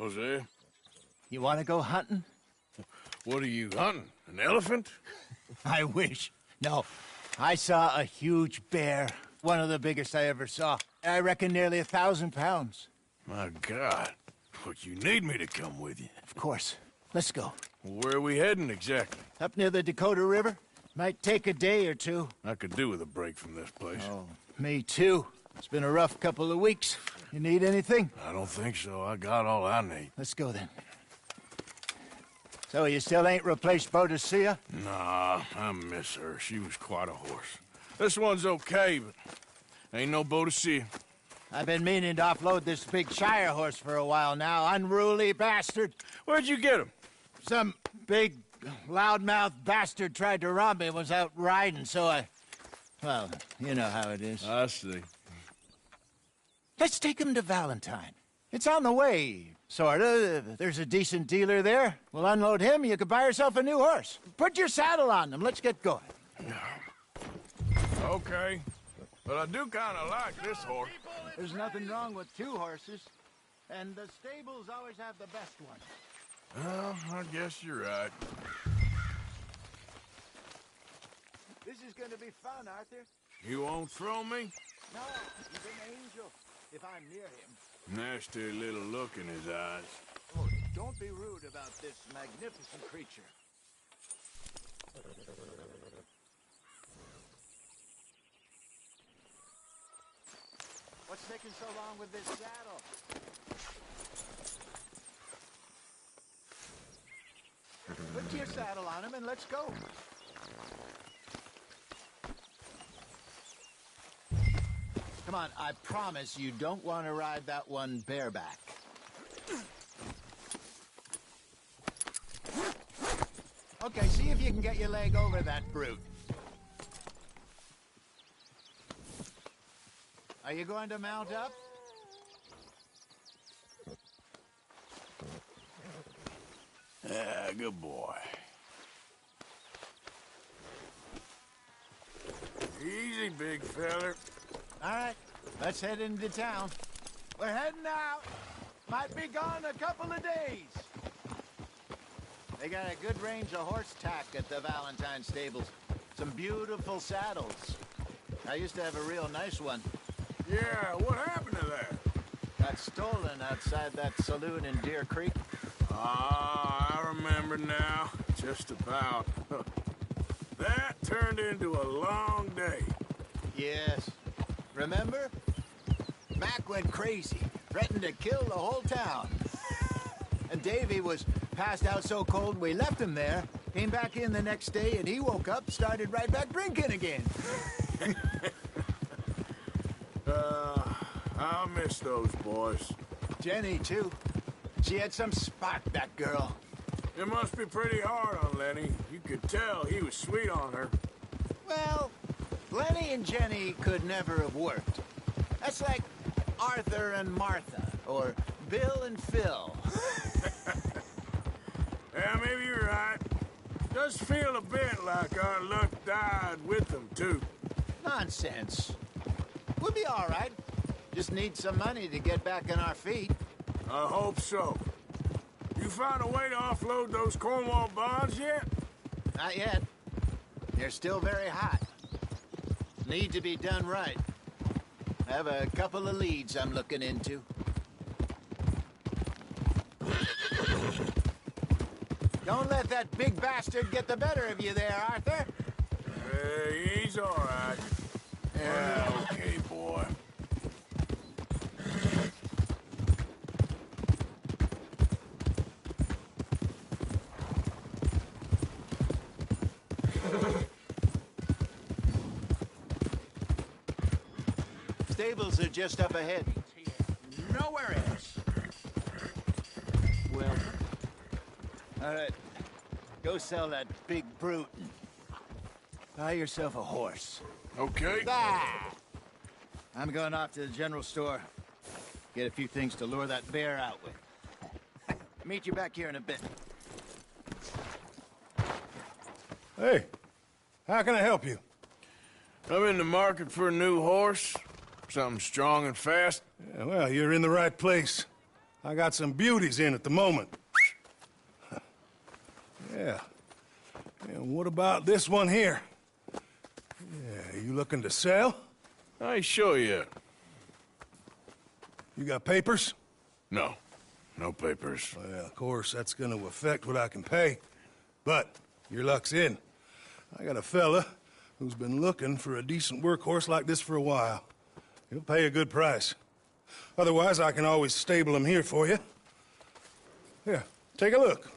Jose, You want to go hunting? what are you hunting? An elephant? I wish. No, I saw a huge bear. One of the biggest I ever saw. I reckon nearly 1,000 pounds. My God. But you need me to come with you. Of course. Let's go. Where are we heading exactly? Up near the Dakota River. Might take a day or two. I could do with a break from this place. Oh, me too. It's been a rough couple of weeks. You need anything? I don't think so. I got all I need. Let's go then. So you still ain't replaced Boadicea? Nah, I miss her. She was quite a horse. This one's okay, but ain't no Boadicea. I've been meaning to offload this big Shire horse for a while now. Unruly bastard. Where'd you get him? Some big, loudmouth bastard tried to rob me and was out riding, so I... Well, you know how it is. I see. Let's take him to Valentine. It's on the way, sorta. There's a decent dealer there. We'll unload him, you could buy yourself a new horse. Put your saddle on him, let's get going. Okay. But I do kind of like this horse. There's nothing wrong with two horses, and the stables always have the best one. Well, I guess you're right. This is gonna be fun, Arthur. You won't throw me? No, he's an angel, if I'm near him. Nasty little look in his eyes. Oh, don't be rude about this magnificent creature. What's taking so long with this saddle? Put your saddle on him and let's go. Come on, I promise you don't want to ride that one bareback. Okay, see if you can get your leg over that brute. Are you going to mount up? Yeah, good boy. Easy, big feller. All right, let's head into town. We're heading out. Might be gone a couple of days. They got a good range of horse tack at the Valentine stables. Some beautiful saddles. I used to have a real nice one. Yeah, what happened to that? Got stolen outside that saloon in Deer Creek. Ah, I remember now. Just about. That turned into a long day. Yes. Remember? Mac went crazy, threatened to kill the whole town. And Davy was passed out so cold we left him there, came back in the next day, and he woke up, started right back drinking again. I miss those boys. Jenny, too. She had some spark, that girl. It must be pretty hard on Lenny. You could tell he was sweet on her. Well, Lenny and Jenny could never have worked. That's like Arthur and Martha, or Bill and Phil. Yeah, maybe you're right. Does feel a bit like our luck died with them, too. Nonsense. We'll be all right. Just need some money to get back on our feet. I hope so. You found a way to offload those Cornwall bonds yet? Not yet. They're still very hot. Need to be done right. I have a couple of leads I'm looking into. Don't let that big bastard get the better of you there, Arthur. He's all right. Yeah, okay, boy. Stables are just up ahead. Nowhere else. Well, all right. Go sell that big brute and buy yourself a horse. Okay. Ah! I'm going off to the general store. Get a few things to lure that bear out with. Meet you back here in a bit. Hey, how can I help you? I'm in the market for a new horse. Something strong and fast. Yeah, well, you're in the right place. I got some beauties in at the moment. Yeah. And what about this one here? Yeah, you looking to sell? I ain't sure yet. You got papers? No. No papers. Well, of course, that's gonna affect what I can pay. But your luck's in. I got a fella who's been looking for a decent workhorse like this for a while. He'll pay a good price. Otherwise, I can always stable him here for you. Here, take a look.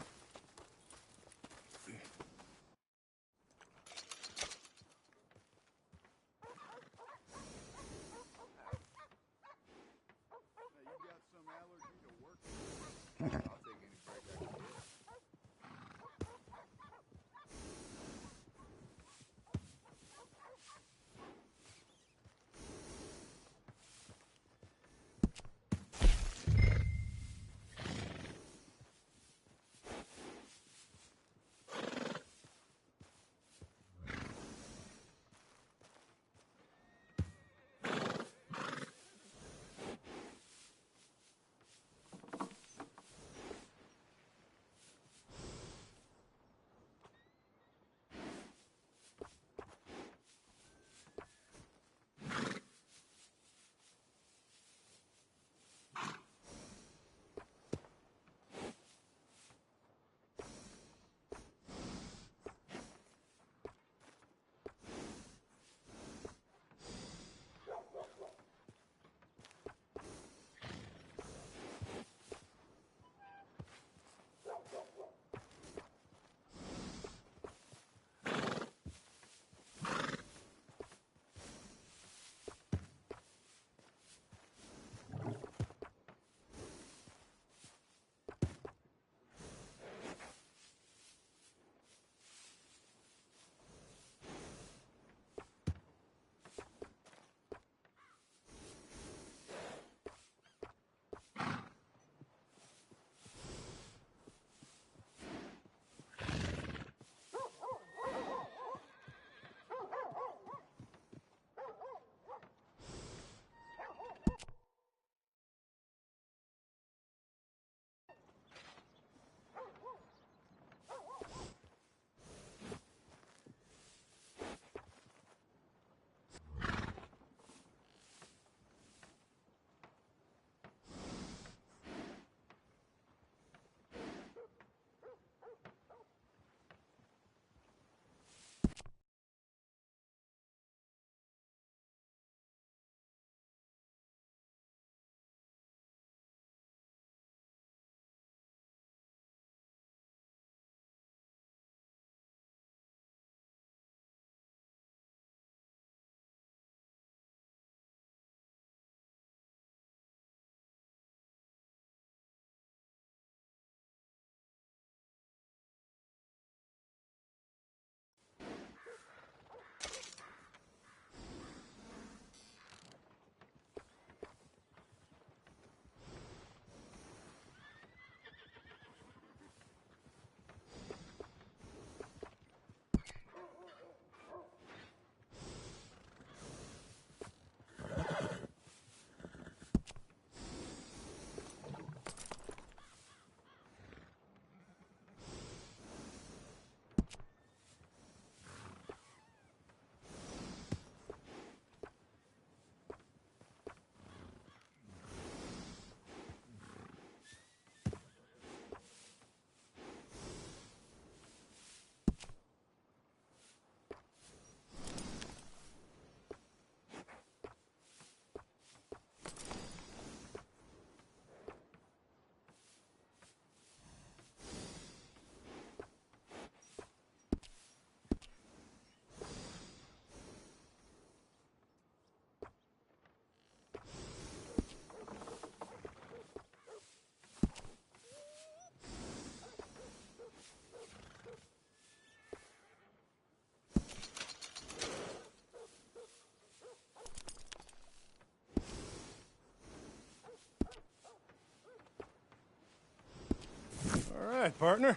All right, partner.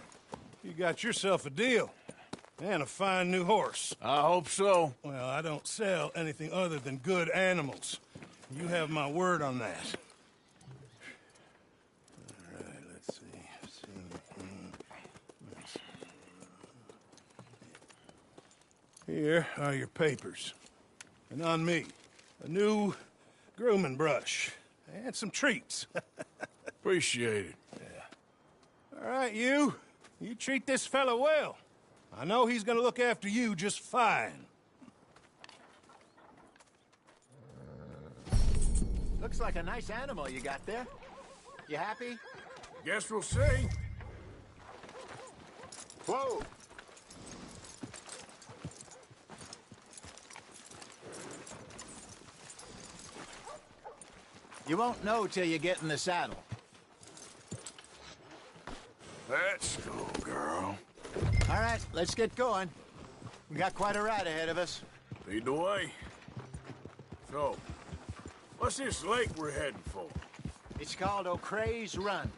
You got yourself a deal. And a fine new horse. I hope so. Well, I don't sell anything other than good animals. You have my word on that. Here are your papers. And on me, a new grooming brush and some treats. Appreciate it. All right, you. You treat this fella well. I know he's gonna look after you just fine. Looks like a nice animal you got there. You happy? Guess we'll see. Whoa! You won't know till you get in the saddle. Let's go, girl. All right, let's get going. We got quite a ride ahead of us. Lead the way. So, what's this lake we're heading for? It's called O'Creagh's Run,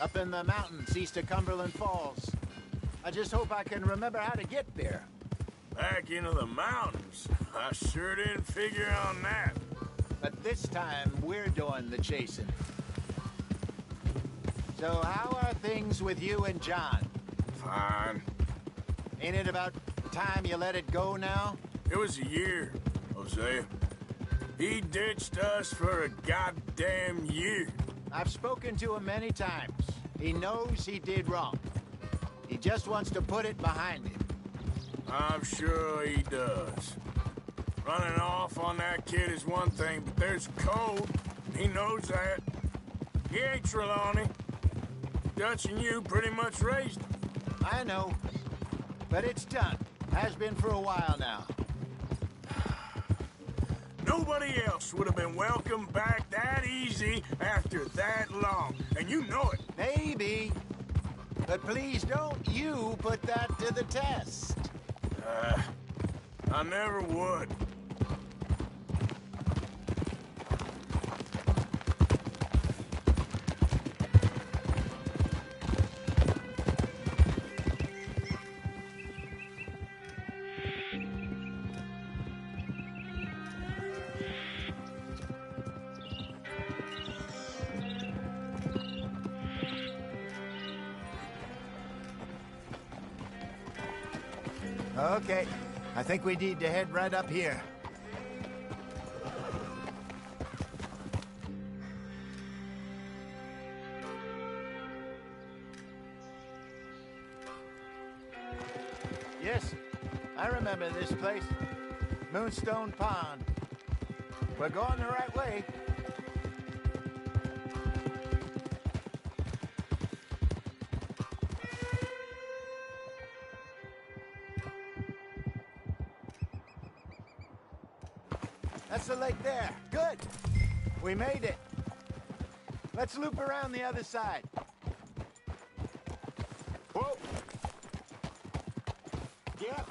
up in the mountains east of Cumberland Falls. I just hope I can remember how to get there. Back into the mountains? I sure didn't figure on that. But this time, we're doing the chasing. So how are things with you and John? Fine. Ain't it about time you let it go now? It was a year, Hosea. He ditched us for a goddamn year. I've spoken to him many times. He knows he did wrong. He just wants to put it behind him. I'm sure he does. Running off on that kid is one thing, but there's code. He knows that. He ain't Trelawney. Dutch and you pretty much raised him. I know. But it's done. Has been for a while now. Nobody else would have been welcomed back that easy after that long. And you know it. Maybe. But please don't you put that to the test. I never would. Okay. I think we need to head right up here. Yes, I remember this place. Moonstone Pond. We're going the right way. That's the lake there. Good. We made it. Let's loop around the other side. Whoa. Yeah.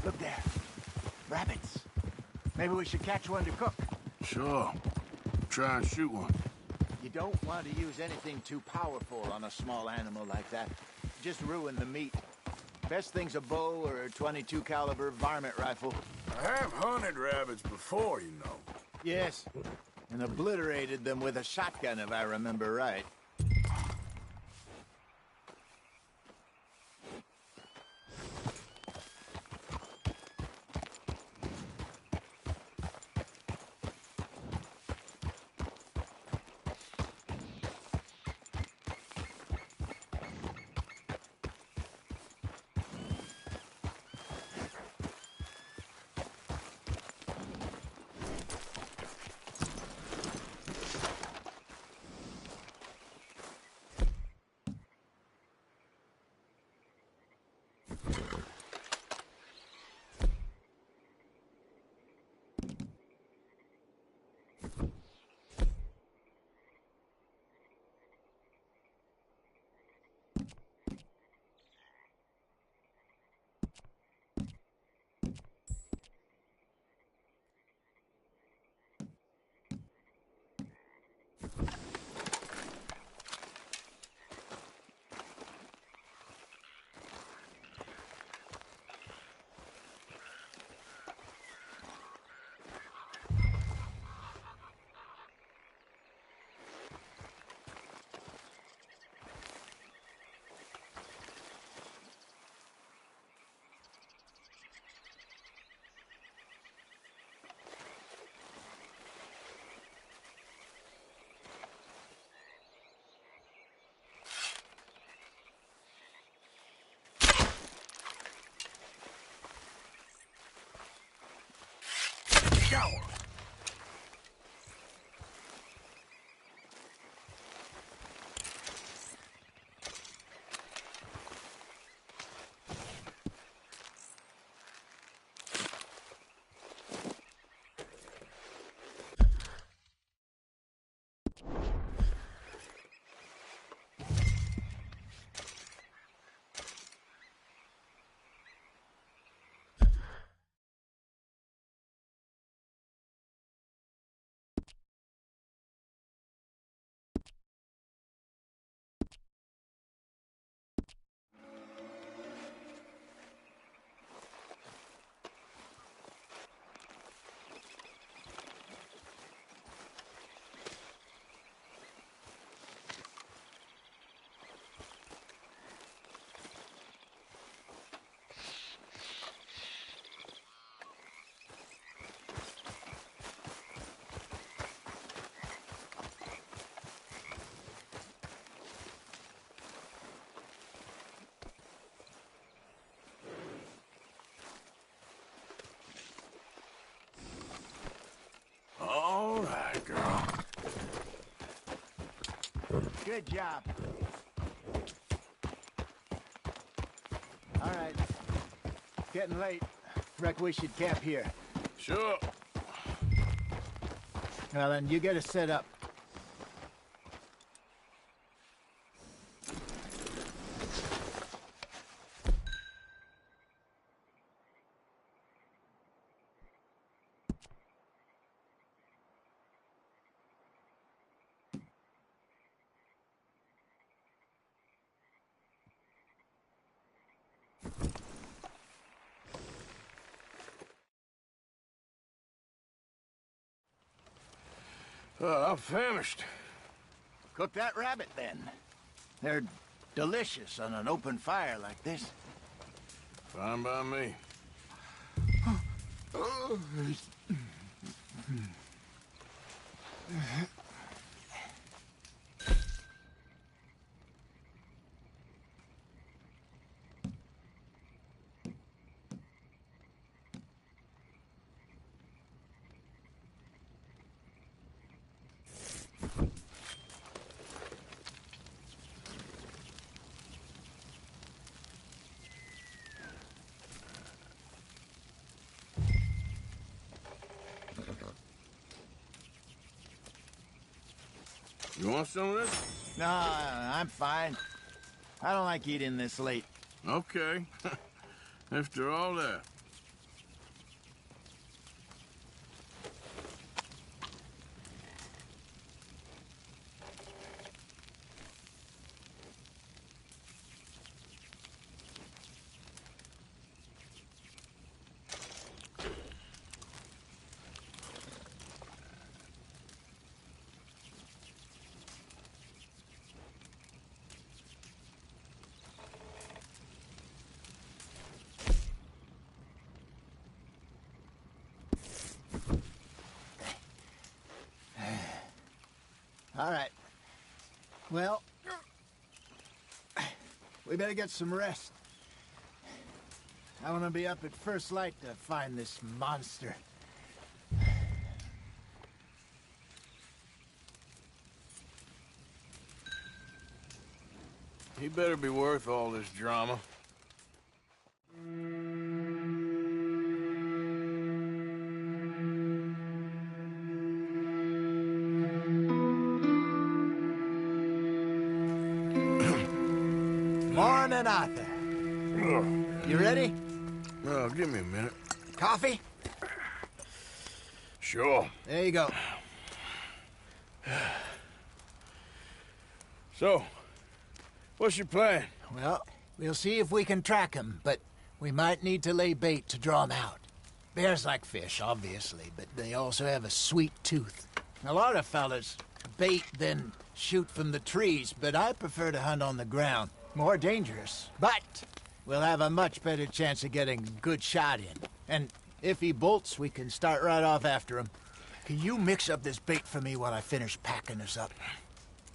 Look there. Rabbits. Maybe we should catch one to cook. Sure. Try and shoot one. You don't want to use anything too powerful on a small animal like that. Just ruin the meat. Best thing's a bow or a .22 caliber varmint rifle. I have hunted rabbits before, you know. Yes, and obliterated them with a shotgun, if I remember right. go! All right, girl. Good job. All right. Getting late. Reckon we should camp here. Sure. Well, then, you get us set up. I'm famished. Cook that rabbit, then. They're delicious on an open fire like this. Fine by me. You want some of this? No, I'm fine. I don't like eating this late. Okay. After all that. All right. Well, we better get some rest. I want to be up at first light to find this monster. He better be worth all this drama. Morning, Arthur. You ready? Oh, give me a minute. Coffee? Sure. There you go. So, what's your plan? Well, we'll see if we can track him, but we might need to lay bait to draw him out. Bears like fish, obviously, but they also have a sweet tooth. A lot of fellas bait, then shoot from the trees, but I prefer to hunt on the ground. More dangerous, but we'll have a much better chance of getting a good shot in. And if he bolts, we can start right off after him. Can you mix up this bait for me while I finish packing this up?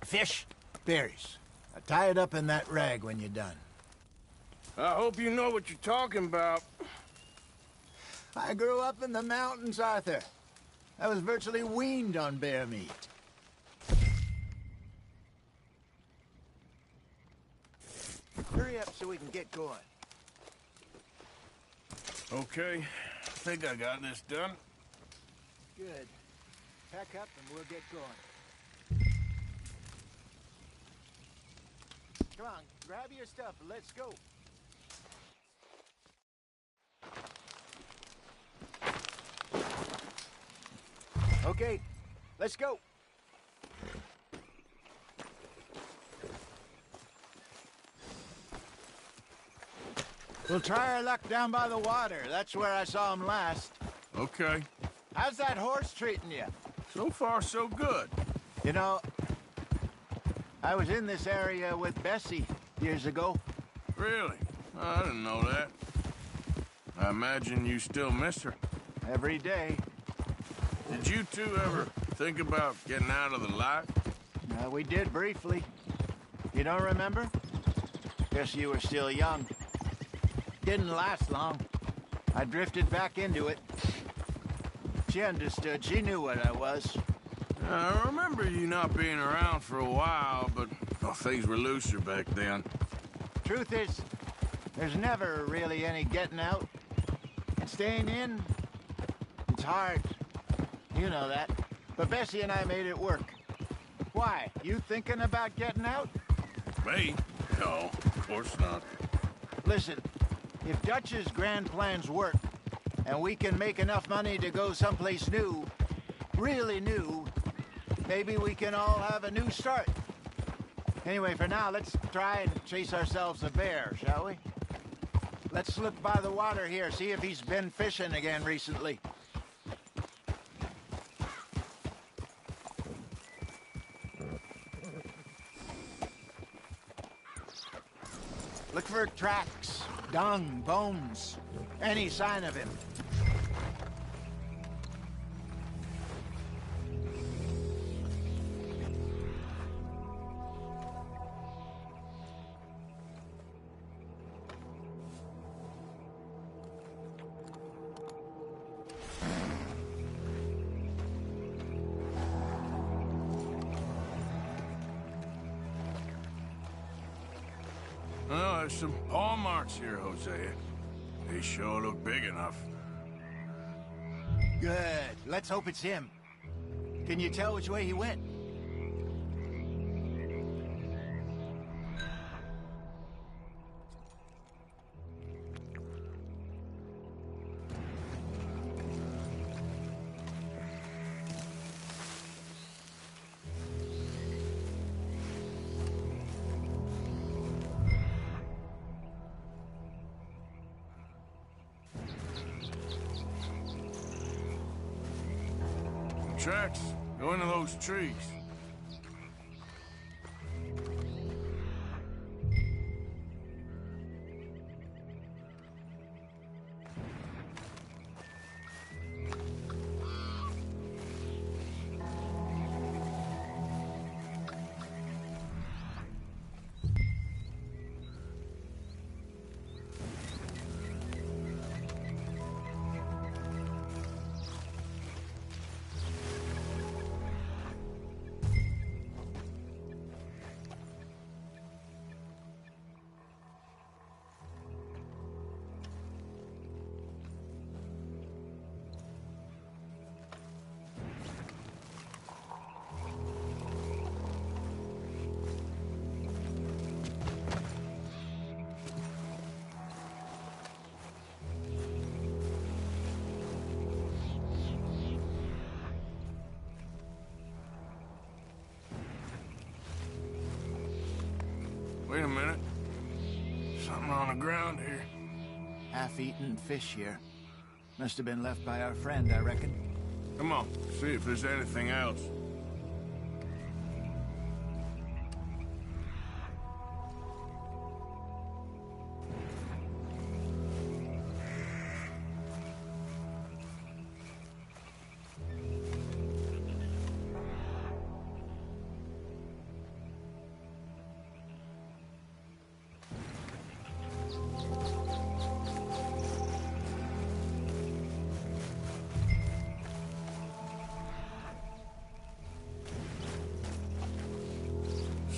Fish, berries. Tie it up in that rag when you're done. I hope you know what you're talking about. I grew up in the mountains, Arthur. I was virtually weaned on bear meat. Hurry up so we can get going. Okay, I think I got this done. Good. Pack up and we'll get going. Come on, grab your stuff and let's go. Okay, let's go. We'll try our luck down by the water. That's where I saw him last. Okay. How's that horse treating you? So far, so good. You know, I was in this area with Bessie years ago. Really? I didn't know that. I imagine you still miss her. Every day. Did you two ever think about getting out of the life? We did briefly. You don't remember? Guess you were still young. Didn't last long. I drifted back into it. She understood. She knew what I was. I remember you not being around for a while, but things were looser back then. Truth is, there's never really any getting out. And staying in, it's hard. You know that. But Bessie and I made it work. Why? You thinking about getting out? Me? No, of course not. Listen, if Dutch's grand plans work, and we can make enough money to go someplace new, really new, maybe we can all have a new start. Anyway, for now, let's try and chase ourselves a bear, shall we? Let's look by the water here, see if he's been fishing again recently. Look for tracks, dung, bones, any sign of him. Well, there's some paw marks here, Hosea. They sure look big enough. Good. Let's hope it's him. Can you tell which way he went? Tracks. Go into those trees. Wait a minute. Something on the ground here. Half-eaten fish here. Must have been left by our friend, I reckon. Come on, see if there's anything else.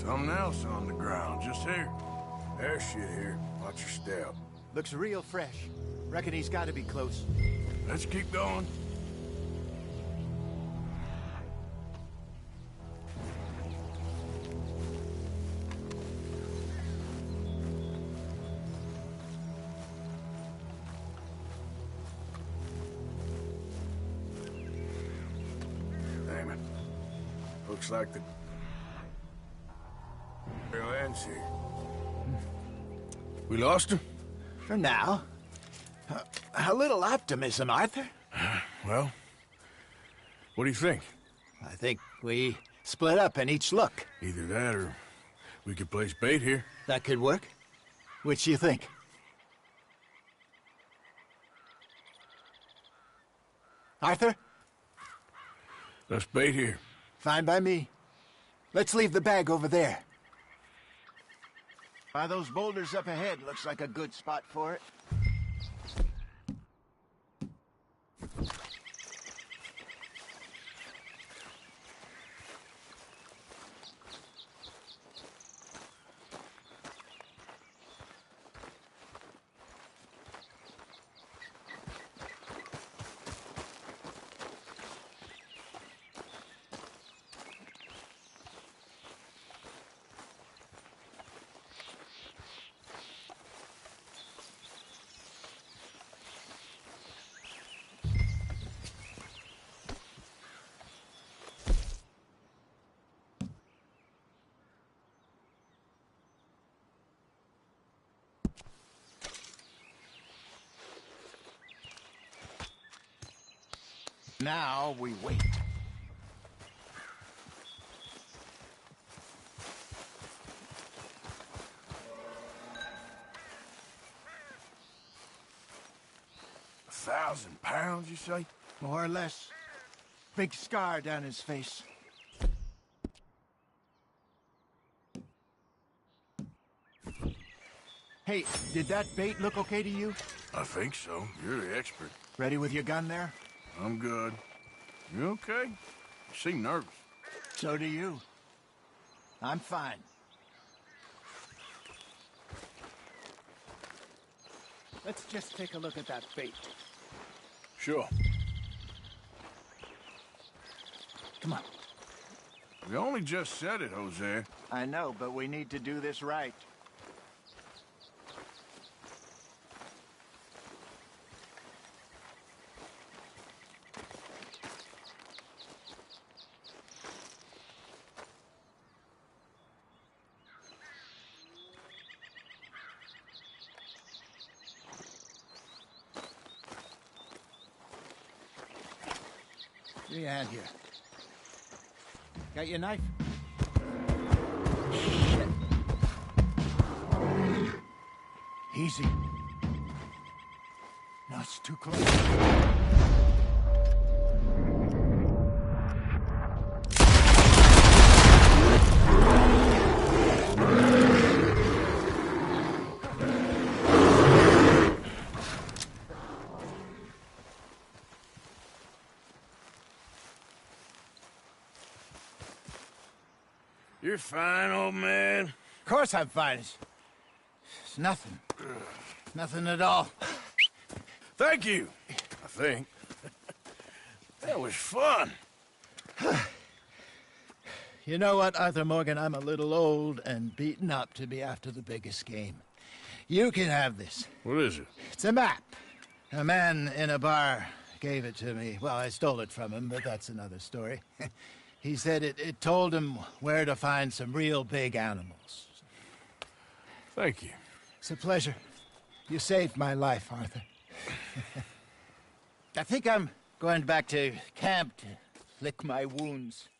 Something else on the ground, just here. There's shit here. Watch your step. Looks real fresh. Reckon he's got to be close. Let's keep going. Damn it. Looks like the trail ends here. We lost him? For now. A little optimism, Arthur. Well, what do you think? I think we split up and each look. Either that or we could place bait here. That could work. Which you think? Arthur? Let's bait here. Fine by me. Let's leave the bag over there. By those boulders up ahead, looks like a good spot for it. Now we wait. £1,000, you say? More or less. Big scar down his face. Hey, did that bait look okay to you? I think so. You're the expert. Ready with your gun there? I'm good. You okay? You seem nervous. So do you. I'm fine. Let's just take a look at that bait. Sure. Come on. We only just said it, Jose. I know, but we need to do this right. Give me a hand here. Got your knife? Shit. Easy. No, it's too close. You're fine, old man. Of course I'm fine. It's nothing. Nothing at all. Thank you, I think. That was fun. You know what, Arthur Morgan? I'm a little old and beaten up to be after the biggest game. You can have this. What is it? It's a map. A man in a bar gave it to me. Well, I stole it from him, but that's another story. He said it told him where to find some real big animals. Thank you. It's a pleasure. You saved my life, Arthur. I think I'm going back to camp to lick my wounds.